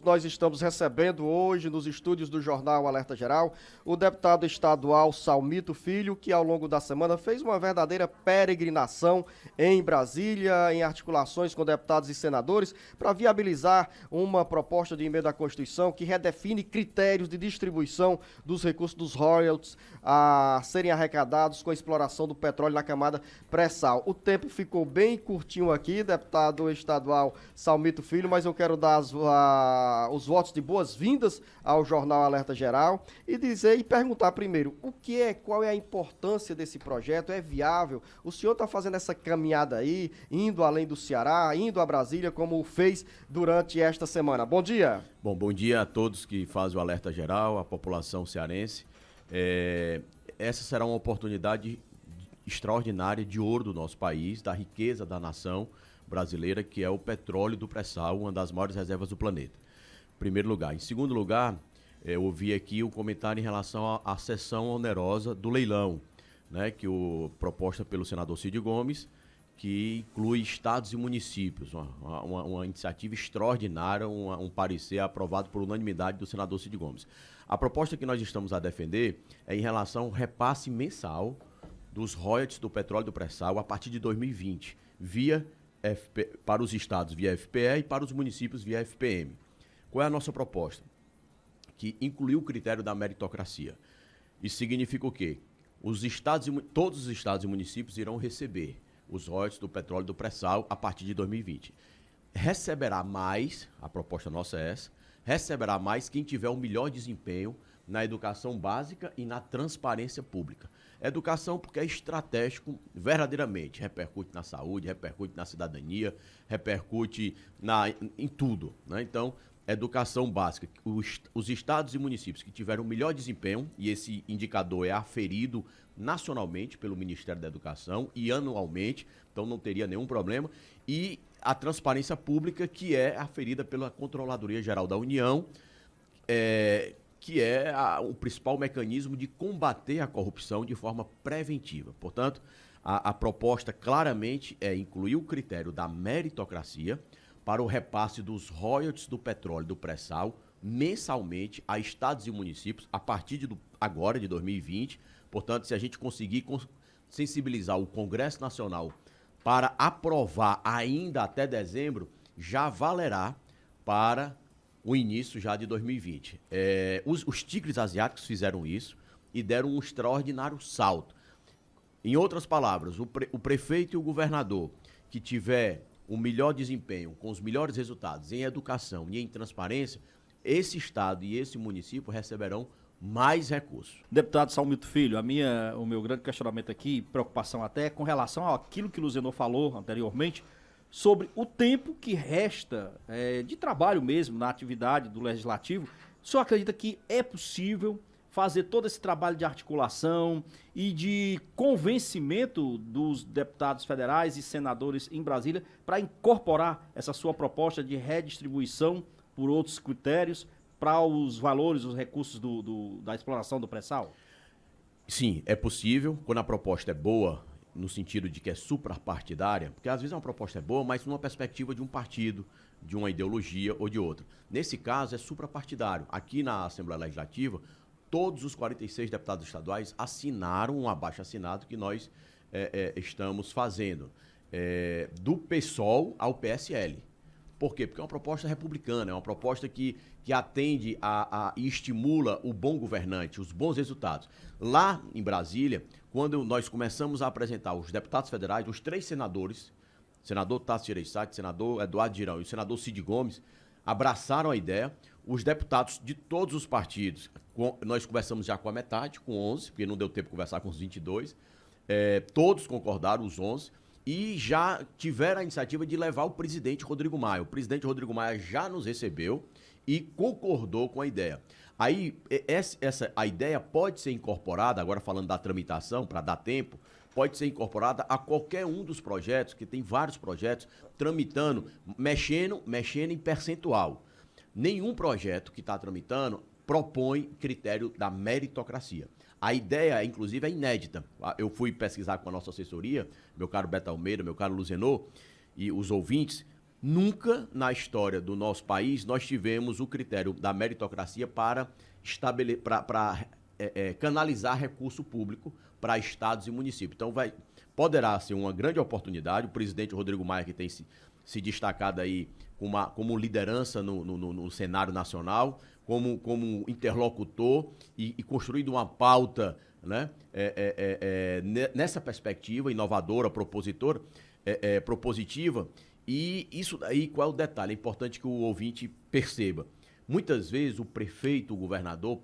Nós estamos recebendo hoje nos estúdios do Jornal Alerta Geral o deputado estadual Salmito Filho, que ao longo da semana fez uma verdadeira peregrinação em Brasília, em articulações com deputados e senadores, para viabilizar uma proposta de emenda à Constituição que redefine critérios de distribuição dos recursos dos royalties a serem arrecadados com a exploração do petróleo na camada pré-sal. O tempo ficou bem curtinho aqui, deputado estadual Salmito Filho, mas eu quero dar os votos de boas-vindas ao Jornal Alerta Geral e dizer e perguntar primeiro, qual é a importância desse projeto? É viável? O senhor está fazendo essa caminhada aí, indo além do Ceará, indo a Brasília, como fez durante esta semana. Bom dia. Bom dia a todos que fazem o Alerta Geral, a população cearense. Essa será uma oportunidade extraordinária de ouro do nosso país, da riqueza da nação brasileira, que é o petróleo do pré-sal, uma das maiores reservas do planeta. Em primeiro lugar. Em segundo lugar, eu ouvi aqui o comentário em relação à cessão onerosa do leilão, né, proposta pelo senador Cid Gomes, que inclui estados e municípios, uma iniciativa extraordinária, um parecer aprovado por unanimidade do senador Cid Gomes. A proposta que nós estamos a defender é em relação ao repasse mensal dos royalties do petróleo do pré-sal a partir de 2020, para os estados via FPE e para os municípios via FPM. Qual é a nossa proposta? Que incluiu o critério da meritocracia. Isso significa o quê? Todos os estados e municípios irão receber os royalties do petróleo do pré-sal a partir de 2020. Receberá mais, a proposta nossa é essa, receberá mais quem tiver o melhor desempenho na educação básica e na transparência pública. Educação porque é estratégico verdadeiramente, repercute na saúde, repercute na cidadania, repercute em tudo, né? Então, educação básica, os estados e municípios que tiveram o melhor desempenho, e esse indicador é aferido nacionalmente pelo Ministério da Educação e anualmente, então não teria nenhum problema, e a transparência pública, que é aferida pela Controladoria Geral da União, que é o principal mecanismo de combater a corrupção de forma preventiva. Portanto, a proposta claramente é incluir o critério da meritocracia para o repasse dos royalties do petróleo do pré-sal mensalmente a estados e municípios a partir de agora, de 2020. Portanto, se a gente conseguir sensibilizar o Congresso Nacional para aprovar ainda até dezembro, já valerá para o início já de 2020. Os tigres asiáticos fizeram isso e deram um extraordinário salto. Em outras palavras, o prefeito e o governador que tiver o melhor desempenho, com os melhores resultados em educação e em transparência, esse estado e esse município receberão mais recursos. Deputado Salmito Filho, o meu grande questionamento aqui, preocupação até, com relação àquilo que o Luzenor falou anteriormente, sobre o tempo que resta de trabalho mesmo na atividade do Legislativo. O senhor acredita que é possível fazer todo esse trabalho de articulação e de convencimento dos deputados federais e senadores em Brasília para incorporar essa sua proposta de redistribuição por outros critérios para os valores, os recursos da exploração do pré-sal? Sim, é possível, quando a proposta é boa, no sentido de que é suprapartidária, porque às vezes uma proposta é boa, mas numa perspectiva de um partido, de uma ideologia ou de outra. Nesse caso, é suprapartidário. Aqui na Assembleia Legislativa, todos os 46 deputados estaduais assinaram um abaixo-assinado que nós estamos fazendo, do PSOL ao PSL. Por quê? Porque é uma proposta republicana, é uma proposta que atende e estimula o bom governante, os bons resultados. Lá em Brasília, quando nós começamos a apresentar os deputados federais, os 3 senadores, senador Tasso Gereissati, senador Eduardo Girão e o senador Cid Gomes, abraçaram a ideia. Os deputados de todos os partidos, nós conversamos já com a metade, com 11, porque não deu tempo de conversar com os 22, todos concordaram, os 11, e já tiveram a iniciativa de levar o presidente Rodrigo Maia. O presidente Rodrigo Maia já nos recebeu e concordou com a ideia. Aí, a ideia pode ser incorporada, agora falando da tramitação, para dar tempo, pode ser incorporada a qualquer um dos projetos, que tem vários projetos, tramitando, mexendo em percentual. Nenhum projeto que está tramitando propõe critério da meritocracia. A ideia, inclusive, é inédita. Eu fui pesquisar com a nossa assessoria, meu caro Beto Almeida, meu caro Luzenor, e os ouvintes, Nunca na história do nosso país nós tivemos o critério da meritocracia para canalizar recurso público para estados e municípios. Então poderá ser uma grande oportunidade. O presidente Rodrigo Maia, que tem se destacado aí como liderança no cenário nacional, como interlocutor e construído uma pauta, né, nessa perspectiva inovadora, propositora, propositiva. E isso daí, qual é o detalhe? É importante que o ouvinte perceba. Muitas vezes o prefeito, o governador,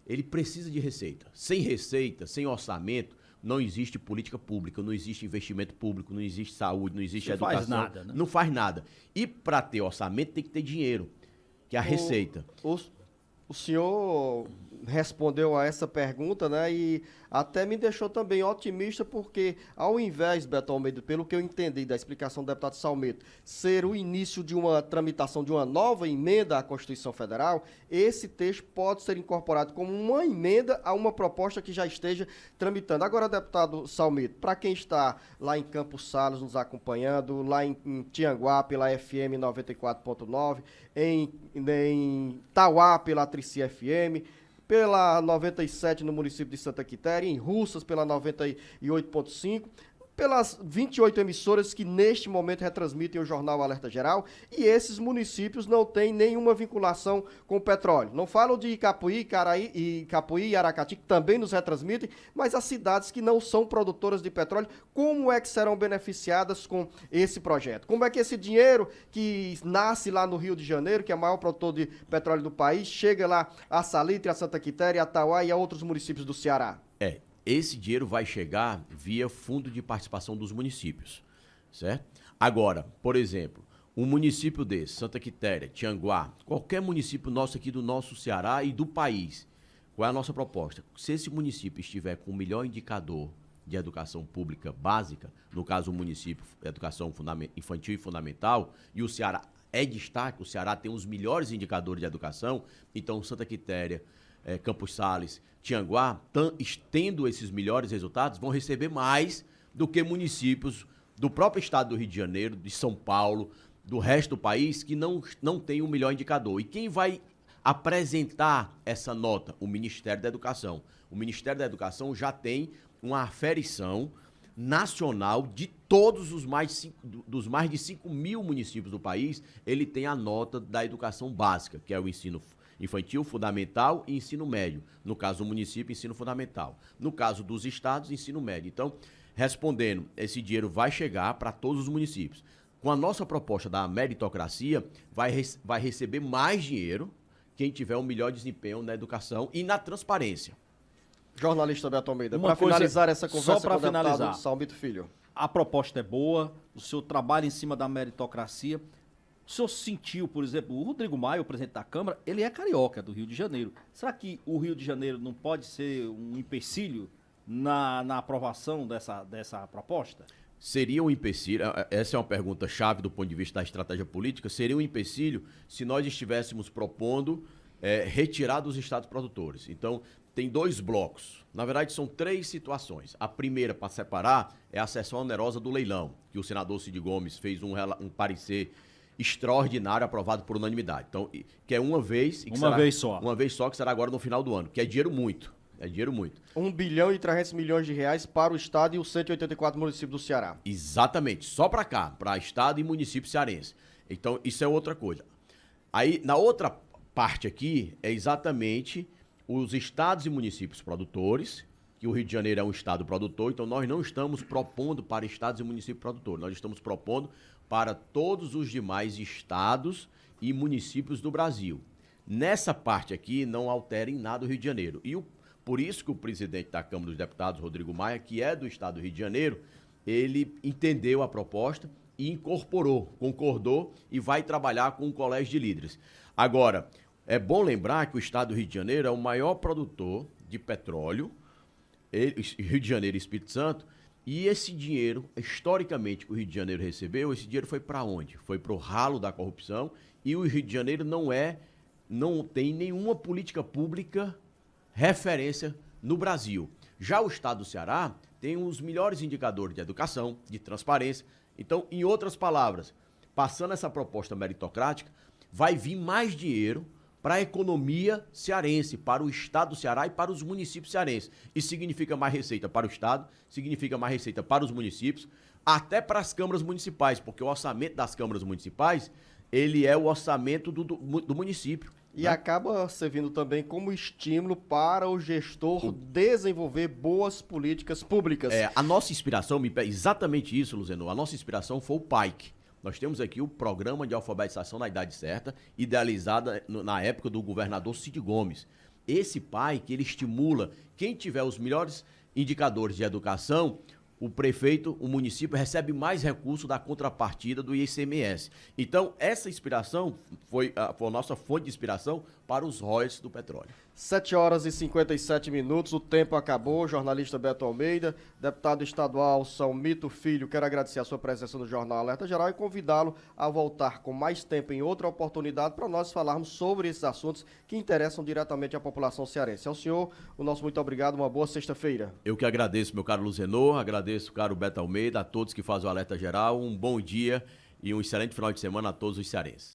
ele precisa de receita. Sem receita, sem orçamento, não existe política pública, não existe investimento público, não existe saúde, não existe educação. Não faz nada, né? Não faz nada. E para ter orçamento tem que ter dinheiro, que é a receita. O senhor respondeu a essa pergunta, né, e até me deixou também otimista, porque ao invés, Beto Almeida, pelo que eu entendi da explicação do deputado Salmeto, ser o início de uma tramitação de uma nova emenda à Constituição Federal, esse texto pode ser incorporado como uma emenda a uma proposta que já esteja tramitando. Agora, deputado Salmeto, para quem está lá em Campos Sales nos acompanhando, lá em Tianguá pela FM 94.9, em Tauá pela Trici FM, pela 97 no município de Santa Quitéria, em Russas pela 98.5, pelas 28 emissoras que neste momento retransmitem o Jornal Alerta Geral, e esses municípios não têm nenhuma vinculação com o petróleo. Não falo de Capuí, Capuí e Aracati, que também nos retransmitem, mas as cidades que não são produtoras de petróleo, como é que serão beneficiadas com esse projeto? Como é que esse dinheiro que nasce lá no Rio de Janeiro, que é o maior produtor de petróleo do país, chega lá a Salitre, a Santa Quitéria, a Tauá e a outros municípios do Ceará? Esse dinheiro vai chegar via fundo de participação dos municípios, certo? Agora, por exemplo, um município desse, Santa Quitéria, Tianguá, qualquer município nosso aqui do nosso Ceará e do país, qual é a nossa proposta? Se esse município estiver com o melhor indicador de educação pública básica, no caso o município, educação infantil e fundamental, e o Ceará é destaque, o Ceará tem os melhores indicadores de educação, então Santa Quitéria, Campos Sales, Tianguá, tendo esses melhores resultados, vão receber mais do que municípios do próprio estado do Rio de Janeiro, de São Paulo, do resto do país, que não tem o melhor indicador. E quem vai apresentar essa nota? O Ministério da Educação. O Ministério da Educação já tem uma aferição nacional de todos os dos mais de 5 mil municípios do país, ele tem a nota da educação básica, que é o ensino infantil, fundamental e ensino médio. No caso do município, ensino fundamental. No caso dos estados, ensino médio. Então, respondendo, esse dinheiro vai chegar para todos os municípios. Com a nossa proposta da meritocracia, vai receber mais dinheiro quem tiver o melhor desempenho na educação e na transparência. Jornalista Beto Almeida, para finalizar essa conversa com o deputado Salmito Filho. A proposta é boa, o senhor trabalha em cima da meritocracia. O senhor sentiu, por exemplo, o Rodrigo Maia, o presidente da Câmara, ele é carioca, do Rio de Janeiro. Será que o Rio de Janeiro não pode ser um empecilho na aprovação dessa proposta? Seria um empecilho, essa é uma pergunta chave do ponto de vista da estratégia política, seria um empecilho se nós estivéssemos propondo retirar dos estados produtores. Então, tem 2 blocos. Na verdade, são 3 situações. A primeira, para separar, é a seção onerosa do leilão, que o senador Cid Gomes fez um parecer extraordinário, aprovado por unanimidade. Então, que é uma vez... Uma vez só. Uma vez só, que será agora no final do ano, que é dinheiro muito. É dinheiro muito. 1 bilhão e 300 milhões de reais para o estado e os 184 municípios do Ceará. Exatamente. Só para cá, para estado e município cearense. Então, isso é outra coisa. Aí, na outra parte aqui, é exatamente os estados e municípios produtores, que o Rio de Janeiro é um estado produtor, então nós não estamos propondo para estados e municípios produtores, nós estamos propondo para todos os demais estados e municípios do Brasil. Nessa parte aqui, não altera em nada o Rio de Janeiro. E por isso que o presidente da Câmara dos Deputados, Rodrigo Maia, que é do estado do Rio de Janeiro, ele entendeu a proposta e incorporou, concordou e vai trabalhar com o colégio de líderes. Agora, é bom lembrar que o estado do Rio de Janeiro é o maior produtor de petróleo, Rio de Janeiro e Espírito Santo, e esse dinheiro, historicamente, que o Rio de Janeiro recebeu, esse dinheiro foi para onde? Foi para o ralo da corrupção, e o Rio de Janeiro não tem nenhuma política pública referência no Brasil. Já o estado do Ceará tem os melhores indicadores de educação, de transparência. Então, em outras palavras, passando essa proposta meritocrática, vai vir mais dinheiro para a economia cearense, para o estado do Ceará e para os municípios cearenses. Isso significa mais receita para o estado, significa mais receita para os municípios, até para as câmaras municipais, porque o orçamento das câmaras municipais, ele é o orçamento do município. E acaba servindo também como estímulo para o gestor desenvolver boas políticas públicas. A nossa inspiração, exatamente isso, Luzeno, a nossa inspiração foi o PAIC. Nós temos aqui o Programa de Alfabetização na Idade Certa, idealizado na época do governador Cid Gomes. Esse PAIC, ele estimula quem tiver os melhores indicadores de educação, o prefeito, o município recebe mais recursos da contrapartida do ICMS. Então, essa inspiração foi a nossa fonte de inspiração para os royalties do petróleo. 7 horas e 57 minutos, o tempo acabou. Jornalista Beto Almeida, deputado estadual Salmito Filho, quero agradecer a sua presença no Jornal Alerta Geral e convidá-lo a voltar com mais tempo em outra oportunidade para nós falarmos sobre esses assuntos que interessam diretamente à população cearense. Ao senhor, o nosso muito obrigado, uma boa sexta-feira. Eu que agradeço, meu caro Luzenor, agradeço, caro Beto Almeida, a todos que fazem o Alerta Geral, um bom dia e um excelente final de semana a todos os cearenses.